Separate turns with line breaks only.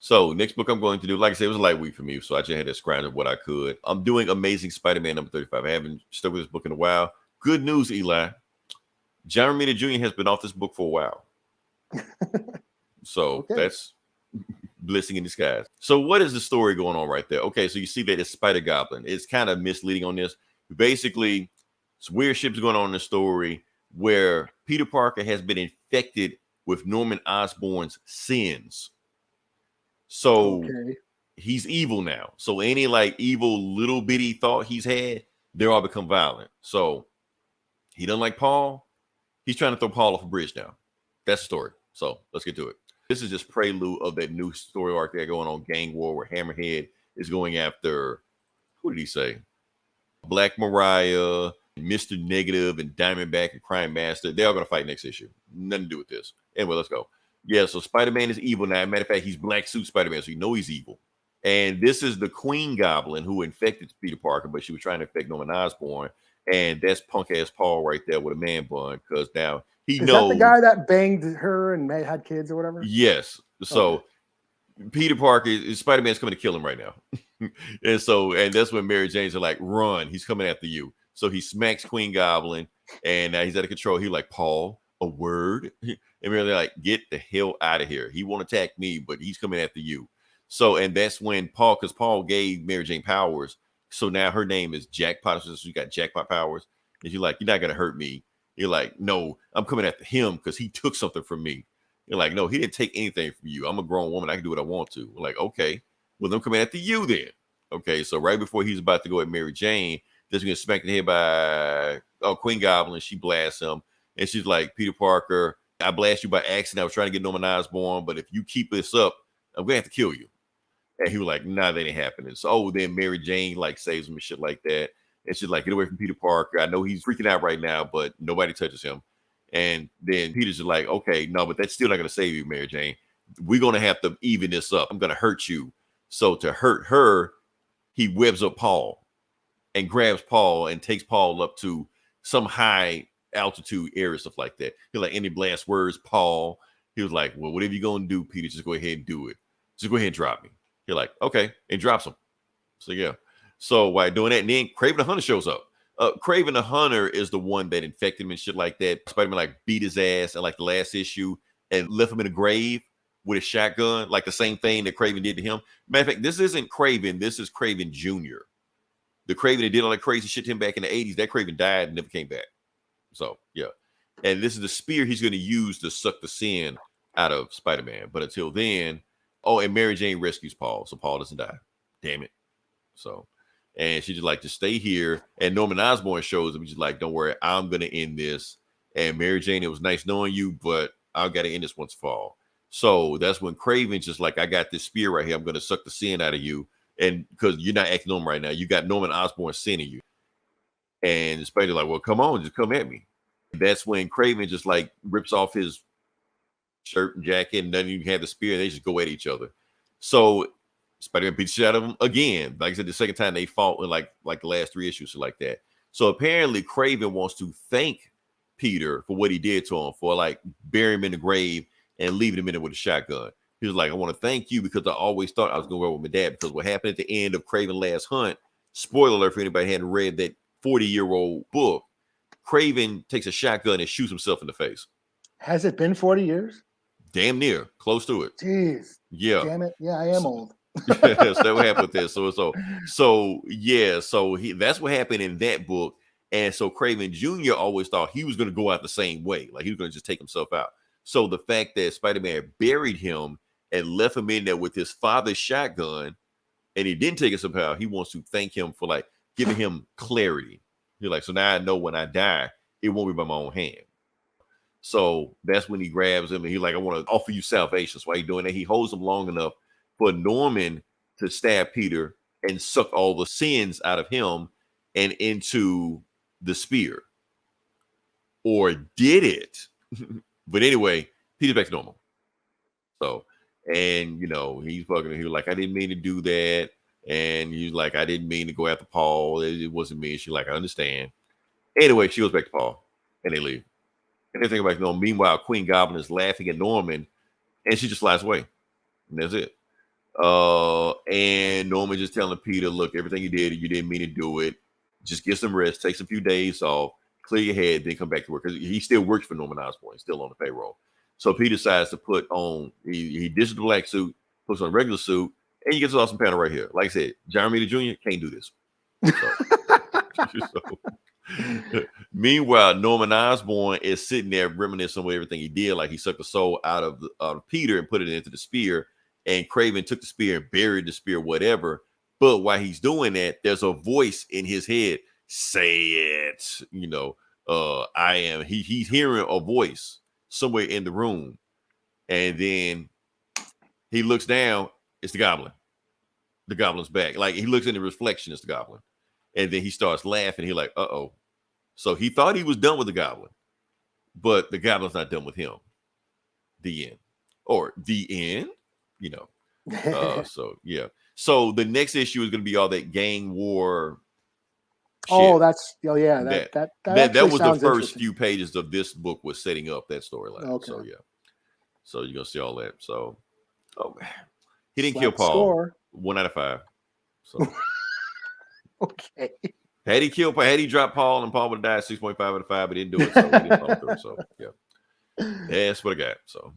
So next book I'm going to do, like I said, it was a light week for me, so I just had to scrounge what I could. I'm doing Amazing Spider-Man number 35. I haven't stuck with this book in a while. Good news, Eli. John Romita Jr. has been off this book for a while. So
Okay.
that's blessing in disguise. So what is the story going on right there? Okay, so you see that it's Spider Goblin. It's kind of misleading on this. Basically, some weird shit's going on in the story where Peter Parker has been infected with Norman Osborn's sins. So
Okay.
he's evil now. So any like evil little bitty thought he's had, they're all become violent. So he doesn't like Paul. He's trying to throw Paul off a bridge now. That's the story. So let's get to it. This is just prelude of that new story arc they're going on, Gang War, where Hammerhead is going after, who did he say? Black Mariah, Mr. Negative, and Diamondback and Crime Master. They're all going to fight next issue. Nothing to do with this. Anyway, let's go. Yeah, so Spider-Man is evil now. Matter of fact, he's black suit Spider-Man, so you know he's evil. And this is the Queen Goblin who infected Peter Parker, but she was trying to infect Norman Osborn. And that's punk ass Paul right there with a man bun, because now he
Is that the
knows.
guy that banged her and had kids or whatever?
Yes. So
Okay.
Peter Parker, Spider-Man's coming to kill him right now. and that's when Mary Jane's are like, run, he's coming after you. So he smacks Queen Goblin, and now he's out of control. He's like, Paul, a word? And we're like, get the hell out of here. He won't attack me, but he's coming after you. So, and that's when Paul, because Paul gave Mary Jane powers. So now her name is Jackpot. So she got jackpot powers. And she's like, you're not going to hurt me. You're like, no, I'm coming after him because he took something from me. You're like, no, he didn't take anything from you. I'm a grown woman. I can do what I want to. We're like, okay, well, I'm coming after you then. Okay, so right before he's about to go at Mary Jane, just gonna smack the head by Queen Goblin. She blasts him, and she's like, Peter Parker, I blast you by accident. I was trying to get Norman Osborn, but if you keep this up, I'm gonna have to kill you. And he was like, nah, that ain't happening. So then Mary Jane like saves him and shit like that. And she's like, get away from Peter Parker. I know he's freaking out right now, but nobody touches him. And then Peter's just like, okay, no, but that's still not gonna save you, Mary Jane. We're gonna have to even this up. I'm gonna hurt you. So to hurt her, he webs up Paul and grabs Paul and takes Paul up to some high altitude area, stuff like that. He's like, any blast words, Paul? He was like, well, whatever you're going to do, Peter, just go ahead and do it. Just go ahead and drop me. You're like, okay, and drops him. So, yeah. So while doing that, and then Kraven the Hunter shows up. Kraven the Hunter is the one that infected him and shit like that. Spider-Man like beat his ass in like the last issue and left him in a grave with a shotgun, like the same thing that Kraven did to him. Matter of fact, this isn't Kraven. This is Kraven Jr. The Kraven that did all that crazy shit to him back in the 80s, that Kraven died and never came back. So, yeah. And this is the spear he's going to use to suck the sin out of Spider-Man. But until then, and Mary Jane rescues Paul, so Paul doesn't die. Damn it. So, and she's just like, just stay here. And Norman Osborn shows him. He's just like, don't worry, I'm going to end this. And Mary Jane, it was nice knowing you, but I've got to end this once for all. So that's when Kraven's just like, I got this spear right here. I'm going to suck the sin out of you. And because you're not acting on right now, you got Norman Osborn sending you. And Spider's like, well, come on, just come at me. That's when Kraven just like rips off his shirt and jacket and doesn't even have the spear. And they just go at each other. So Spider-Man beats the shit out of him again. Like I said, the second time they fought in like the last 3 issues or like that. So apparently Kraven wants to thank Peter for what he did to him, for like burying him in the grave and leaving him in there with a shotgun. He was like, I want to thank you because I always thought I was going to work with my dad, because what happened at the end of Kraven Last Hunt, spoiler alert for anybody who hadn't read that 40-year-old book, Kraven takes a shotgun and shoots himself in the face.
Has it been 40 years?
Damn near, close to it.
Jeez.
Yeah.
Damn it. Yeah, I am old.
So that what happened with this. So yeah, so that's what happened in that book. And so Kraven Jr. always thought he was going to go out the same way. Like he was going to just take himself out. So the fact that Spider-Man buried him and left him in there with his father's shotgun, and he didn't take it somehow, he wants to thank him for like giving him clarity. He's like, so now I know when I die, it won't be by my own hand. So that's when he grabs him and he's like, I want to offer you salvation. So why are you doing that? He holds him long enough for Norman to stab Peter and suck all the sins out of him and into the spear. Or did it? But anyway, Peter's back to normal. So, and he's fucking, he was like, I didn't mean to do that. And he's like, I didn't mean to go after Paul. It wasn't me. She's like, I understand. Anyway, she goes back to Paul and they leave. And they think about, meanwhile, Queen Goblin is laughing at Norman and she just flies away. And that's it. And Norman just telling Peter, look, everything you did, you didn't mean to do it. Just get some rest, take some few days off, clear your head, then come back to work. Because he still works for Norman Osborn, he's still on the payroll. So Peter decides to put on, he ditches the black suit, puts on a regular suit, and he gets an awesome panel right here. Like I said, John Romita Jr. can't do this. Meanwhile, Norman Osborn is sitting there reminiscing on everything he did. Like he sucked the soul out of Peter and put it into the spear. And Kraven took the spear and buried the spear, whatever. But while he's doing that, there's a voice in his head. Say it. I am. He's hearing a voice somewhere in the room. And then he looks down. It's the Goblin. The Goblin's back. Like he looks in the reflection. It's the Goblin. And then he starts laughing. He's like, uh-oh. So he thought he was done with the Goblin. But the Goblin's not done with him. The end. Or the end. So yeah. So the next issue is going to be all that gang war.
Oh,
shit. That was the first few pages of this book was setting up that storyline. Okay. So yeah. So you're gonna see all that. So he didn't kill Paul. Score. 1 out of 5. So
okay.
Had he dropped Paul and Paul would have died 6.5 out of 5, but he didn't do it. So he didn't follow through. So yeah. That's what I got. So